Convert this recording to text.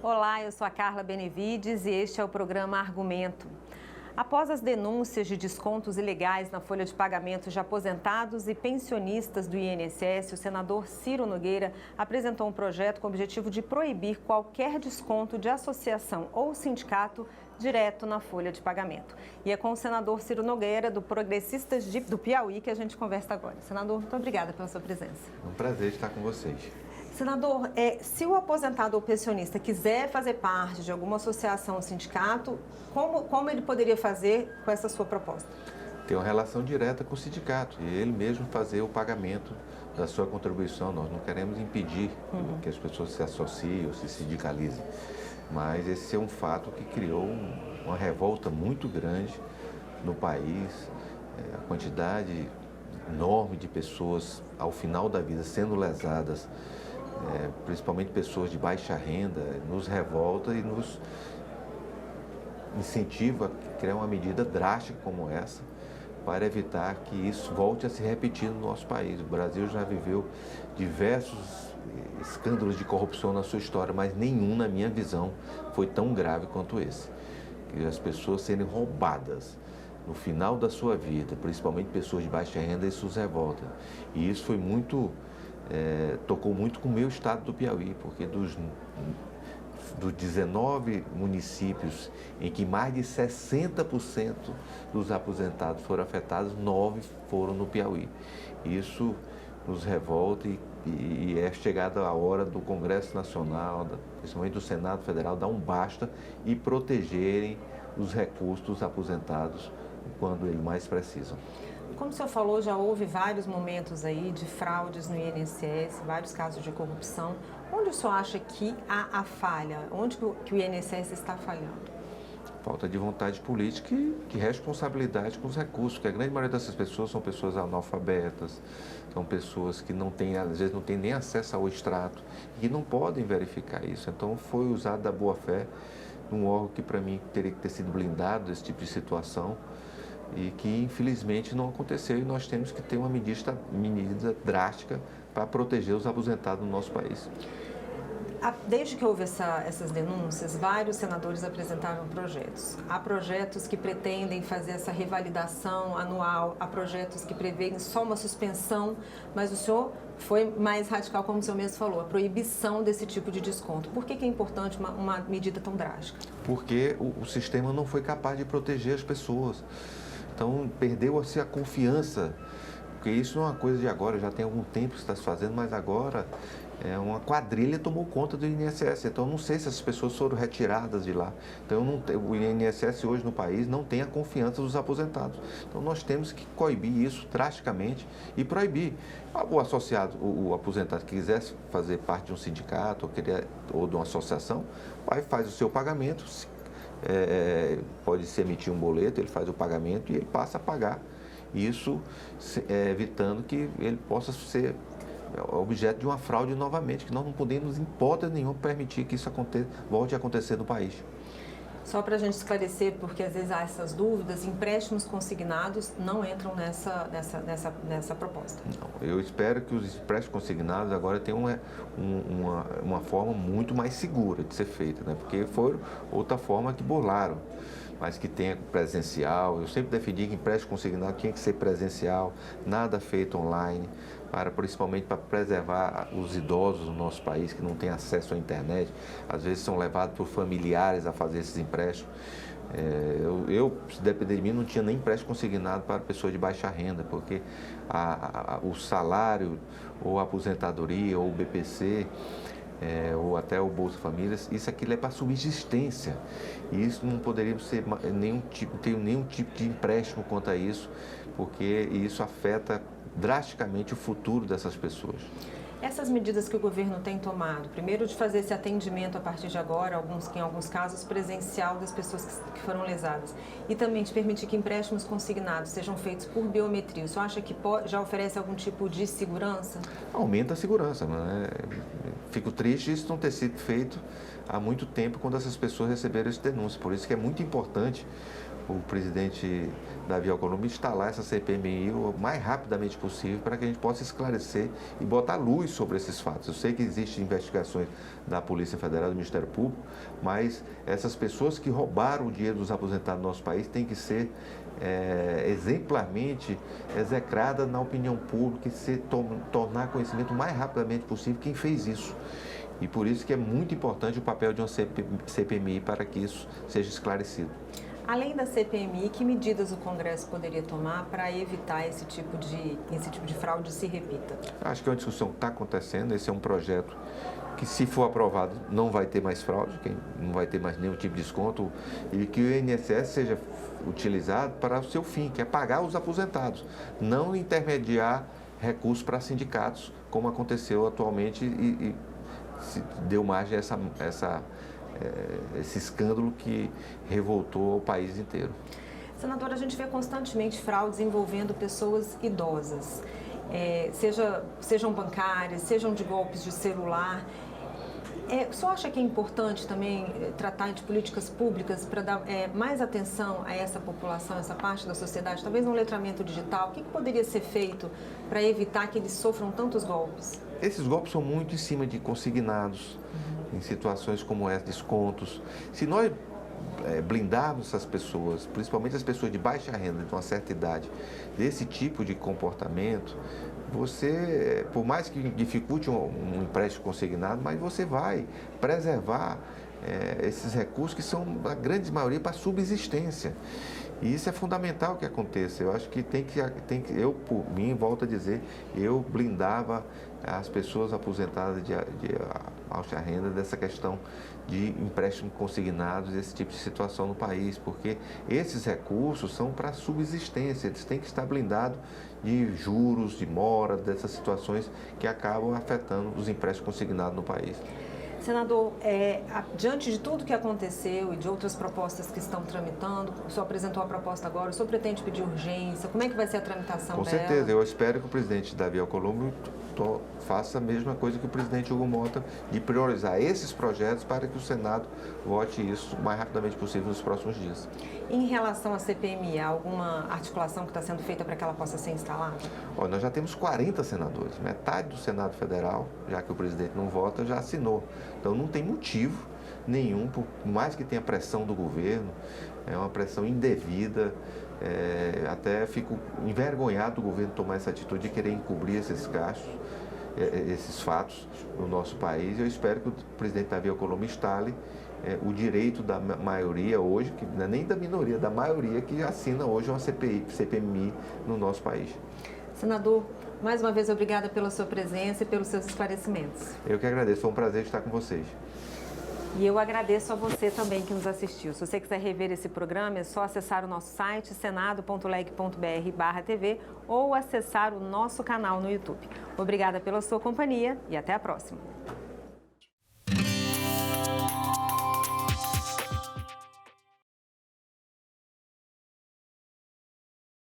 Olá, eu sou a Carla Benevides e este é o programa Argumento. Após as denúncias de descontos ilegais na folha de pagamento de aposentados e pensionistas do INSS, o senador Ciro Nogueira apresentou um projeto com o objetivo de proibir qualquer desconto de associação ou sindicato direto na folha de pagamento. E é com o senador Ciro Nogueira, do Progressistas do Piauí, que a gente conversa agora. Senador, muito obrigada pela sua presença. É um prazer estar com vocês. Senador, se o aposentado ou pensionista quiser fazer parte de alguma associação ou sindicato, como ele poderia fazer com essa sua proposta? Tem uma relação direta com o sindicato e ele mesmo fazer o pagamento da sua contribuição. Nós não queremos impedir que as pessoas se associem ou se sindicalizem, mas esse é um fato que criou uma revolta muito grande no país. A quantidade enorme de pessoas ao final da vida sendo lesadas, principalmente pessoas de baixa renda, nos revolta e nos incentiva a criar uma medida drástica como essa para evitar que isso volte a se repetir no nosso país. O Brasil já viveu diversos escândalos de corrupção na sua história, mas nenhum, na minha visão, foi tão grave quanto esse. Que as pessoas serem roubadas no final da sua vida, principalmente pessoas de baixa renda, isso os revolta. E isso foi tocou muito com o meu estado do Piauí, porque dos 19 municípios em que mais de 60% dos aposentados foram afetados, 9 foram no Piauí. Isso nos revolta e é chegada a hora do Congresso Nacional, principalmente do Senado Federal, dar um basta e protegerem os recursos dos aposentados quando eles mais precisam. Como o senhor falou, já houve vários momentos aí de fraudes no INSS, vários casos de corrupção. Onde o senhor acha que há a falha? Onde que o INSS está falhando? Falta de vontade política e de responsabilidade com os recursos, porque a grande maioria dessas pessoas são pessoas analfabetas, são pessoas que não têm, às vezes não têm nem acesso ao extrato e que não podem verificar isso. Então foi usado da boa-fé num órgão que para mim teria que ter sido blindado desse tipo de situação, e que infelizmente não aconteceu, e nós temos que ter uma medida drástica para proteger os aposentados no nosso país. Desde que houve essas denúncias, vários senadores apresentaram projetos. Há projetos que pretendem fazer essa revalidação anual, há projetos que prevêem só uma suspensão, mas o senhor foi mais radical, como o senhor mesmo falou, a proibição desse tipo de desconto. Por que é importante uma medida tão drástica? Porque o sistema não foi capaz de proteger as pessoas. Então, perdeu-se a confiança, porque isso não é uma coisa de agora, já tem algum tempo que está se fazendo, mas agora uma quadrilha tomou conta do INSS. Então, eu não sei se essas pessoas foram retiradas de lá. Então, o INSS hoje no país não tem a confiança dos aposentados. Então, nós temos que coibir isso drasticamente e proibir. O associado, o aposentado que quisesse fazer parte de um sindicato ou de uma associação, faz o seu pagamento. Pode se emitir um boleto, ele faz o pagamento e ele passa a pagar. Isso evitando que ele possa ser objeto de uma fraude novamente, que nós não podemos, em hipótese nenhuma, permitir que isso volte a acontecer no país. Só para a gente esclarecer, porque às vezes há essas dúvidas, empréstimos consignados não entram nessa proposta. Não, eu espero que os empréstimos consignados agora tenham uma forma muito mais segura de ser feita, né? Porque foi outra forma que burlaram, mas que tenha presencial. Eu sempre defendi que empréstimo consignado tinha que ser presencial, nada feito online, principalmente para preservar os idosos do nosso país que não têm acesso à internet, às vezes são levados por familiares a fazer esses empréstimos. Se depender de mim, não tinha nem empréstimo consignado para pessoas de baixa renda, porque o salário, ou a aposentadoria, ou o BPC, ou até o Bolsa Famílias, isso aqui é para subsistência. E isso não poderia ser nenhum tipo de empréstimo quanto a isso, porque isso afeta drasticamente o futuro dessas pessoas. Essas medidas que o governo tem tomado, primeiro de fazer esse atendimento a partir de agora, em alguns casos presencial das pessoas que foram lesadas, e também de permitir que empréstimos consignados sejam feitos por biometria, o senhor acha que já oferece algum tipo de segurança? Aumenta a segurança, né? Fico triste isso não ter sido feito há muito tempo quando essas pessoas receberam esse denúncio, por isso que é muito importante o presidente Davi Alcolumbre instalar essa CPMI o mais rapidamente possível para que a gente possa esclarecer e botar luz sobre esses fatos. Eu sei que existem investigações da Polícia Federal, do Ministério Público, mas essas pessoas que roubaram o dinheiro dos aposentados do nosso país têm que ser exemplarmente execradas na opinião pública e tornar conhecimento o mais rapidamente possível quem fez isso. E por isso que é muito importante o papel de uma CPMI para que isso seja esclarecido. Além da CPMI, que medidas o Congresso poderia tomar para evitar esse tipo de fraude se repita? Acho que é uma discussão que está acontecendo. Esse é um projeto que, se for aprovado, não vai ter mais fraude, não vai ter mais nenhum tipo de desconto, e que o INSS seja utilizado para o seu fim, que é pagar os aposentados, não intermediar recursos para sindicatos, como aconteceu atualmente e se deu margem a esse escândalo que revoltou o país inteiro. Senador, a gente vê constantemente fraudes envolvendo pessoas idosas, sejam bancárias, sejam de golpes de celular. O senhor acha que é importante também tratar de políticas públicas para dar mais atenção a essa população, essa parte da sociedade? Talvez um letramento digital. O que poderia ser feito para evitar que eles sofram tantos golpes? Esses golpes são muito em cima de consignados, em situações como essa, descontos. Se nós blindarmos essas pessoas, principalmente as pessoas de baixa renda, de uma certa idade, desse tipo de comportamento, você, por mais que dificulte um empréstimo consignado, mas você vai preservar esses recursos que são, a grande maioria, para subsistência. E isso é fundamental que aconteça. Eu acho que eu, por mim, volto a dizer, eu blindava as pessoas aposentadas de baixa renda dessa questão de empréstimo consignados, esse tipo de situação no país, porque esses recursos são para subsistência, eles têm que estar blindados de juros, de mora, dessas situações que acabam afetando os empréstimos consignados no país. Senador, diante de tudo que aconteceu e de outras propostas que estão tramitando, o senhor apresentou a proposta agora, o senhor pretende pedir urgência? Como é que vai ser a tramitação dela? Com certeza, eu espero que o presidente Davi Alcolumbre faça a mesma coisa que o presidente Hugo Mota, de priorizar esses projetos para que o Senado vote isso o mais rapidamente possível nos próximos dias. Em relação à CPMI, há alguma articulação que está sendo feita para que ela possa ser instalada? Olha, nós já temos 40 senadores, metade do Senado Federal, já que o presidente não vota, já assinou. Então não tem motivo nenhum, por mais que tenha pressão do governo, é uma pressão indevida, até fico envergonhado do governo tomar essa atitude de querer encobrir esses gastos, esses fatos no nosso país. Eu espero que o presidente Davi Alcolumbre instale o direito da maioria hoje, que não é nem da minoria, da maioria que assina hoje uma CPMI no nosso país. Senador, mais uma vez, obrigada pela sua presença e pelos seus esclarecimentos. Eu que agradeço, foi um prazer estar com vocês. E eu agradeço a você também que nos assistiu. Se você quiser rever esse programa, é só acessar o nosso site, senado.leg.br/TV, ou acessar o nosso canal no YouTube. Obrigada pela sua companhia e até a próxima.